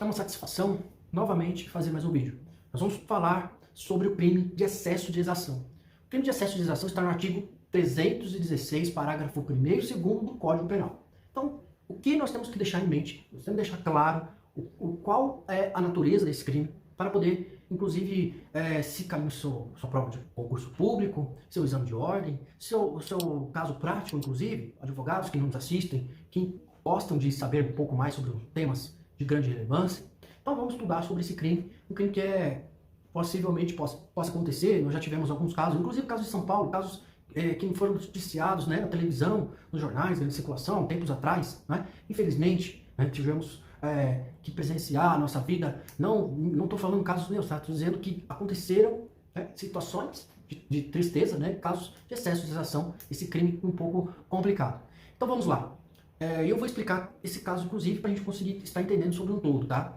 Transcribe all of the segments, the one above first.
É uma satisfação, novamente, fazer mais um vídeo. Nós vamos falar sobre o crime de excesso de exação. O crime de excesso de exação está no artigo 316, parágrafo 1º e 2º do Código Penal. Então, o que nós temos que deixar em mente? Nós temos que deixar claro qual é a natureza desse crime, para poder, inclusive, se cair sua prova de concurso público, seu exame de ordem, seu caso prático, inclusive, advogados que nos assistem, que gostam de saber um pouco mais sobre temas de grande relevância. Então vamos estudar sobre esse crime, um crime que possivelmente possa acontecer. Nós já tivemos alguns casos, inclusive casos de São Paulo, casos que foram noticiados, né, na televisão, nos jornais, na circulação, tempos atrás, né? Infelizmente, né, tivemos que presenciar a nossa vida. Não estou falando casos meus, tá? Estou dizendo que aconteceram, né, situações de tristeza, né, casos de excesso de exação, esse crime um pouco complicado. Então vamos lá. Eu vou explicar esse caso, inclusive, para a gente conseguir estar entendendo sobre um todo, tá?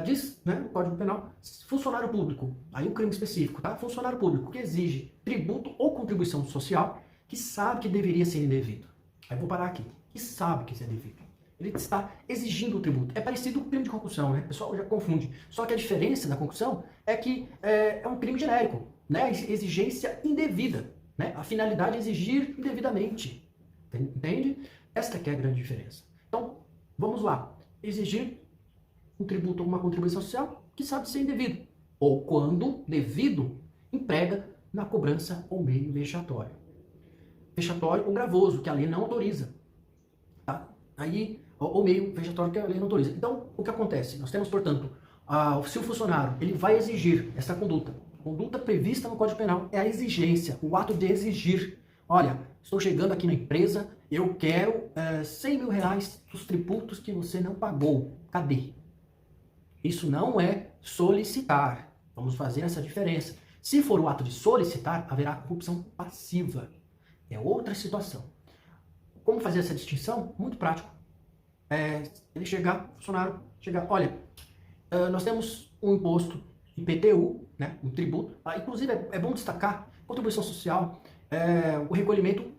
Diz, né, no Código Penal, funcionário público, aí um crime específico, tá? Funcionário público que exige tributo ou contribuição social que sabe que deveria ser indevido. Aí vou parar aqui. Que sabe que isso é devido. Ele está exigindo o tributo. É parecido com o crime de concussão, né? O pessoal já confunde. Só que a diferença da concussão é que é um crime genérico, né? Exigência indevida, né? A finalidade é exigir indevidamente. Entende? Esta que é a grande diferença. Então, vamos lá. Exigir um tributo ou uma contribuição social que sabe ser indevido. Ou, quando devido, emprega na cobrança ou meio vexatório. Vexatório ou gravoso, que a lei não autoriza. Tá? Aí, ou meio vexatório, que a lei não autoriza. Então, o que acontece? Nós temos, portanto, se o funcionário ele vai exigir essa conduta prevista no Código Penal é a exigência, o ato de exigir. Olha, estou chegando aqui na empresa, eu quero 100 mil reais dos tributos que você não pagou. Cadê? Isso não é solicitar. Vamos fazer essa diferença. Se for o ato de solicitar, haverá corrupção passiva. É outra situação. Como fazer essa distinção? Muito prático. Ele chegar, o funcionário chegar, olha, nós temos um imposto IPTU, né, um tributo. Inclusive, é bom destacar, contribuição social, o recolhimento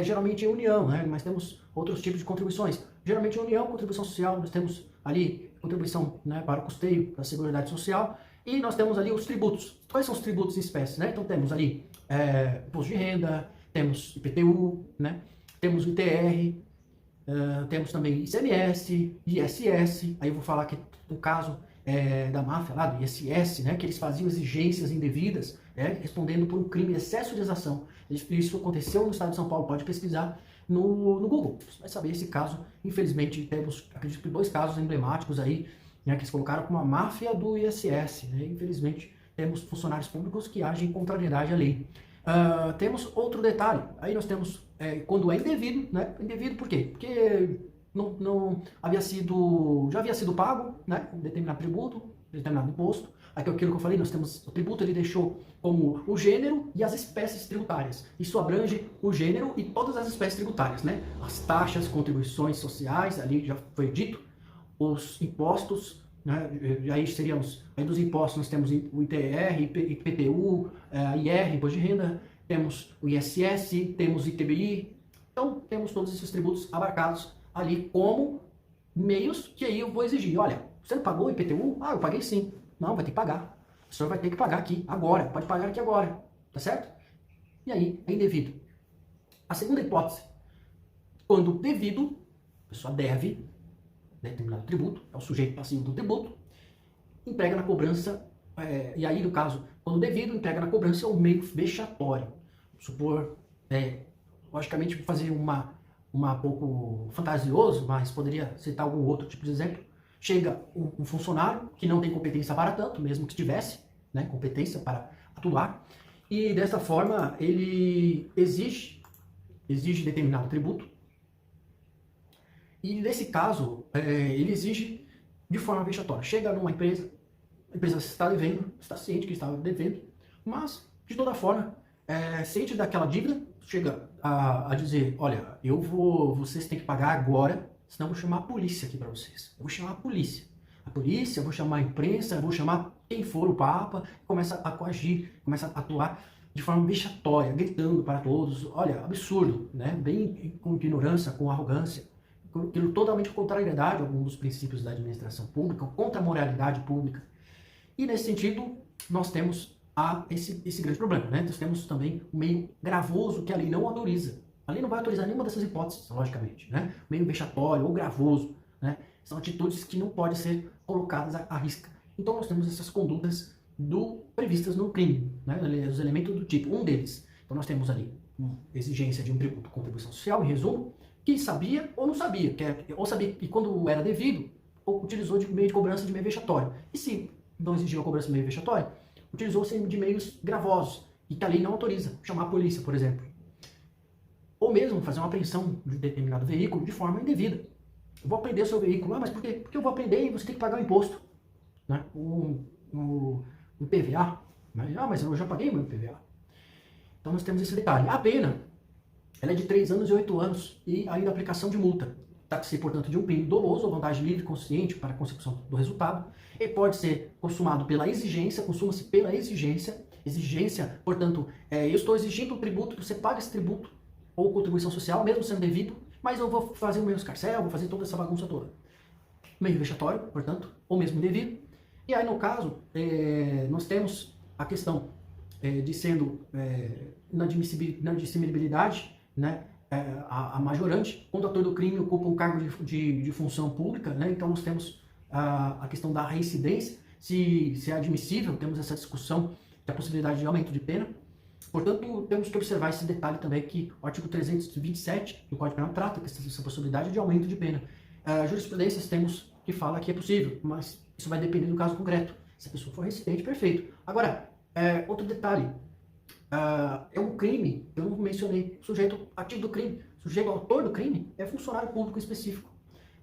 geralmente em união, né, mas temos outros tipos de contribuições. Geralmente em união, contribuição social, nós temos ali contribuição, né, para o custeio da Seguridade Social, e nós temos ali os tributos. Quais são os tributos em espécie, né? Então temos ali imposto de renda, temos IPTU, né? Temos o ITR, temos também ICMS, ISS. Aí eu vou falar aqui no caso da máfia lá, do ISS, né? Que eles faziam exigências indevidas, respondendo por um crime de excesso de exação. Isso aconteceu no estado de São Paulo, pode pesquisar no Google. Você vai saber esse caso. Infelizmente, temos, acredito que 2 casos emblemáticos aí, né, que eles colocaram como a máfia do ISS. Né? Infelizmente, temos funcionários públicos que agem em contrariedade à lei. Temos outro detalhe. Aí nós temos, quando é indevido, né? Indevido por quê? Porque não havia sido, já havia sido pago, né, um determinado tributo, determinado imposto. Aquilo que eu falei, nós temos o tributo, ele deixou como o gênero e as espécies tributárias. Isso abrange o gênero e todas as espécies tributárias, né? As taxas, contribuições sociais, ali já foi dito, os impostos, né? E aí seríamos, aí dos impostos nós temos o ITR, IPTU, IR, imposto de renda, temos o ISS, temos o ITBI. Então temos todos esses tributos abarcados ali como meios que aí eu vou exigir. Olha, você não pagou o IPTU? Eu paguei sim. Não, vai ter que pagar. O senhor vai ter que pagar aqui, agora. Pode pagar aqui agora. Tá certo? E aí, é indevido. A segunda hipótese, quando devido, a pessoa deve determinado tributo, é o sujeito passivo do tributo, emprega na cobrança, e aí, no caso, quando devido, emprega na cobrança o meio vexatório. Vamos supor, logicamente, vou fazer uma pouco fantasioso, mas poderia citar algum outro tipo de exemplo. Chega um funcionário que não tem competência para tanto, mesmo que tivesse, né, competência para atuar, e dessa forma ele exige determinado tributo, e nesse caso ele exige de forma vexatória. Chega numa empresa, a empresa está devendo, está ciente que está devendo, mas de toda forma, ciente daquela dívida, chega a dizer, olha, vocês têm que pagar agora, senão eu vou chamar a polícia aqui para vocês. Eu vou chamar a polícia. Eu vou chamar a imprensa, eu vou chamar quem for o Papa, começa a coagir, começa a atuar de forma vexatória, gritando para todos. Olha, absurdo, né? Bem com ignorância, com arrogância. totalmente contrariedade a algum dos princípios da administração pública, contra a moralidade pública. E nesse sentido, nós temos esse grande problema, né? Nós temos também um meio gravoso que a lei não autoriza. A lei não vai autorizar nenhuma dessas hipóteses, logicamente, né? Meio vexatório ou gravoso, né? São atitudes que não podem ser colocadas à risca. Então nós temos essas condutas previstas no crime, né? Os elementos do tipo, um deles. Então nós temos ali exigência de um tributo, contribuição social, em resumo, que sabia ou não sabia, ou sabia que quando era devido, ou utilizou de meio de cobrança de meio vexatório. E se não exigiu a cobrança de meio vexatório, utilizou-se de meios gravosos, e que a lei não autoriza, chamar a polícia, por exemplo. Ou mesmo fazer uma apreensão de determinado veículo de forma indevida. Eu vou apreender o seu veículo, mas por quê? Porque eu vou apreender e você tem que pagar o imposto, né? O IPVA. Mas eu já paguei o meu IPVA. Então nós temos esse detalhe. A pena, ela é de 3 anos e 8 anos, e ainda a aplicação de multa. Trata-se, portanto, de um crime doloso ou vantagem livre e consciente para a consecução do resultado. Ele pode ser consumado pela exigência, consuma-se pela exigência. Exigência, portanto, eu estou exigindo o tributo, você paga esse tributo ou contribuição social, mesmo sendo devido, mas eu vou fazer o meu escarcéu, vou fazer toda essa bagunça toda. Meio vexatório, portanto, ou mesmo indevido. E aí, no caso, nós temos a questão de sendo inadmissibilidade, né, a majorante, quando o ator do crime ocupa um cargo de função pública, né, então nós temos a questão da reincidência, se é admissível, temos essa discussão da possibilidade de aumento de pena. Portanto, temos que observar esse detalhe também que o artigo 327 do Código Penal trata essa possibilidade de aumento de pena. Jurisprudências temos que fala que é possível, mas isso vai depender do caso concreto. Se a pessoa for reincidente, perfeito. Agora, outro detalhe, é um crime, eu não mencionei, o sujeito ativo do crime, o sujeito autor do crime é funcionário público específico.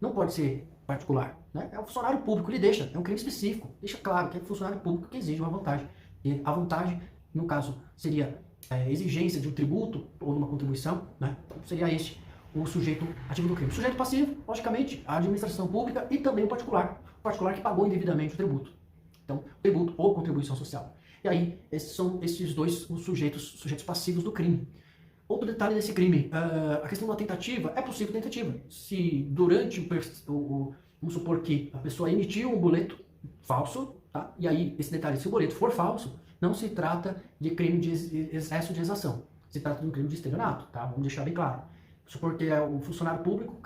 Não pode ser particular, né? É o funcionário público, ele deixa, é um crime específico, deixa claro que é funcionário público que exige uma vantagem. E a vantagem, no caso, seria exigência de um tributo ou de uma contribuição, né? Então seria este o sujeito ativo do crime. O sujeito passivo, logicamente, a administração pública e também o particular que pagou indevidamente o tributo. Então, tributo ou contribuição social. E aí, esses são esses dois os sujeitos passivos do crime. Outro detalhe desse crime, a questão da tentativa, é possível tentativa. Se durante vamos supor que a pessoa emitiu um boleto falso, tá? E aí, esse detalhe, se o boleto for falso, não se trata de crime de excesso de exação. Se trata de um crime de estelionato, tá? Vamos deixar bem claro. Supor que o funcionário público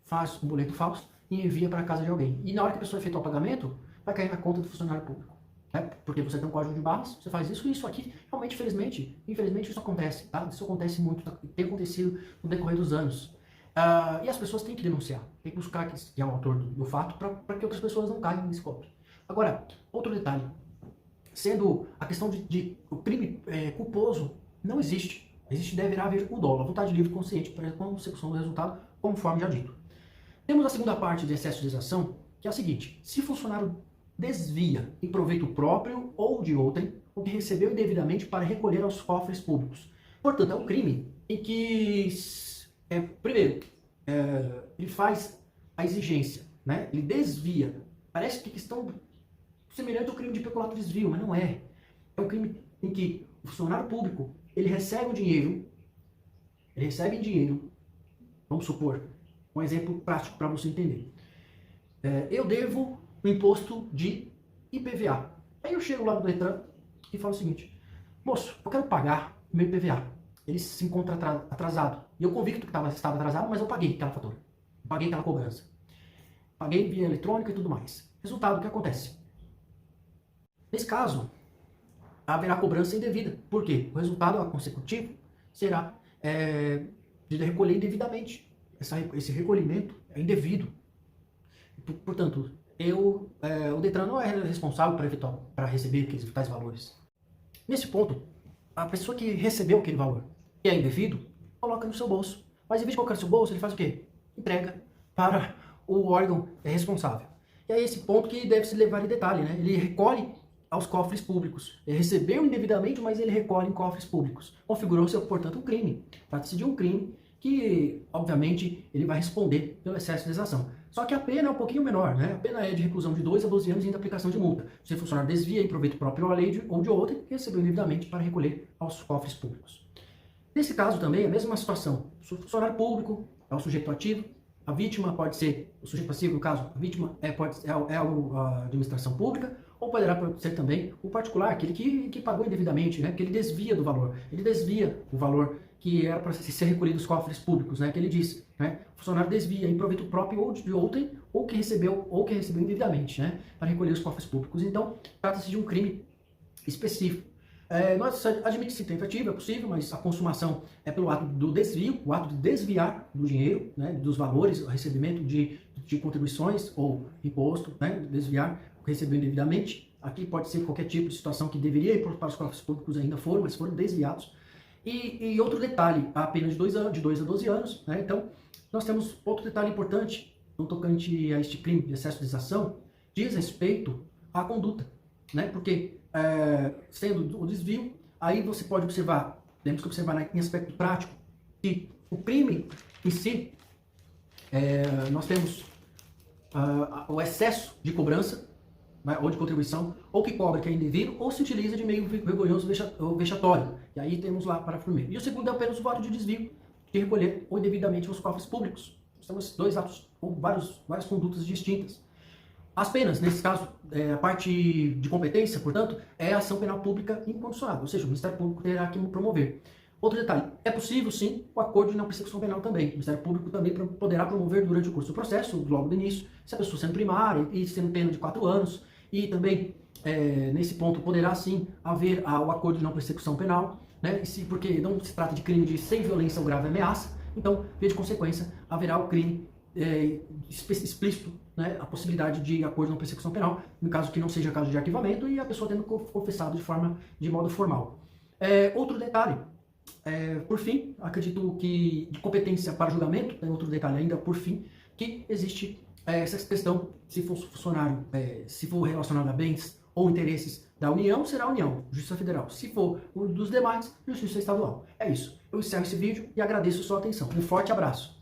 faz um boleto falso e envia para a casa de alguém. E na hora que a pessoa efetuar o pagamento, vai cair na conta do funcionário público. Porque você tem um código de barras, você faz isso e isso aqui. Realmente, infelizmente isso acontece, tá? Isso acontece muito, tem acontecido no decorrer dos anos. E as pessoas têm que denunciar, tem que buscar quem é o autor do fato para que outras pessoas não caiam nesse golpe. Agora, outro detalhe, sendo a questão de o crime culposo, não existe. Deverá haver o dolo, a vontade livre e consciente para a consecução do resultado, conforme já dito. Temos a segunda parte de excesso de exação, que é a seguinte: se o funcionário desvia em proveito próprio ou de outrem o que recebeu indevidamente para recolher aos cofres públicos. Portanto, é um crime em que, primeiro, ele faz a exigência, né? Ele desvia. Parece que questão semelhante ao crime de peculato desvio, mas não é. É um crime em que o funcionário público, ele recebe em dinheiro, vamos supor, um exemplo prático para você entender. Eu devo o imposto de IPVA. Aí eu chego lá no Detran e falo o seguinte: moço, eu quero pagar o meu IPVA. Ele se encontra atrasado. E eu convicto que estava atrasado, mas eu paguei aquela fatura. Eu paguei aquela cobrança. Paguei via eletrônica e tudo mais. Resultado, o que acontece? Nesse caso, haverá cobrança indevida. Por quê? O resultado consecutivo será de recolher indevidamente. Esse recolhimento é indevido. Portanto, o Detran não é responsável para receber tais valores. Nesse ponto, a pessoa que recebeu aquele valor, que é indevido, coloca no seu bolso. Mas em vez de colocar no seu bolso, ele faz o quê? Entrega para o órgão responsável. E é esse ponto que deve se levar em detalhe, né? Ele recolhe aos cofres públicos. Ele recebeu indevidamente, mas ele recolhe em cofres públicos. Configurou-se, portanto, um crime. Trata-se de um crime que, obviamente, ele vai responder pelo excesso de exação. Só que a pena é um pouquinho menor, né? A pena é de reclusão de 2 a 12 anos e ainda aplicação de multa. Se o funcionário desvia em proveito próprio ou alheio ou de outra, recebeu indevidamente para recolher aos cofres públicos. Nesse caso também, a mesma situação. O funcionário público é o sujeito ativo, A vítima pode ser o sujeito passivo, no caso, a vítima a administração pública, ou poderá ser também o particular, aquele que pagou indevidamente, né? Que ele desvia do valor, ele desvia o valor que era para ser recolhido dos cofres públicos, né? Que ele diz, né? O funcionário desvia em proveito próprio ou de outrem, ou que recebeu indevidamente, né? Para recolher os cofres públicos. Então, trata-se de um crime específico. Nós admite-se tentativa, é possível, mas a consumação é pelo ato do desvio, o ato de desviar do dinheiro, né, dos valores, o recebimento de contribuições ou imposto, né, desviar, recebeu indevidamente. Aqui pode ser qualquer tipo de situação que deveria ir para os cofres públicos, ainda foram, mas foram desviados. E outro detalhe, a pena de 2 a 12 anos. Né, então, nós temos outro detalhe importante no tocante a este crime de excesso de desação, diz respeito à conduta, né, porque sendo o desvio, aí você pode observar, temos que observar em aspecto prático, que o crime em si, nós temos o excesso de cobrança, né, ou de contribuição, ou que cobra que é indevido, ou se utiliza de meio vergonhoso ou vexatório. E aí temos lá para primeiro. E o segundo é apenas o voto de desvio, de recolher ou indevidamente os cofres públicos. Nós temos 2 atos, ou várias condutas distintas. As penas, nesse caso, a parte de competência, portanto, é a ação penal pública incondicionada, ou seja, o Ministério Público terá que promover. Outro detalhe, é possível sim o acordo de não persecução penal também. O Ministério Público também poderá promover durante o curso do processo, logo do início, se a pessoa sendo primária e sendo pena de 4 anos, e também, nesse ponto, poderá sim haver o acordo de não persecução penal, né, porque não se trata de crime de sem violência ou grave ameaça, então, via de consequência, haverá o crime explícito, né, a possibilidade de acordo de não persecução penal, no caso que não seja caso de arquivamento e a pessoa tendo confessado de modo formal. Outro detalhe, por fim, acredito que de competência para julgamento, tem outro detalhe ainda por fim, que existe essa questão, se for funcionário, se for relacionado a bens ou interesses da União, será a União, Justiça Federal. Se for dos demais, Justiça Estadual. É isso. Eu encerro esse vídeo e agradeço a sua atenção. Um forte abraço.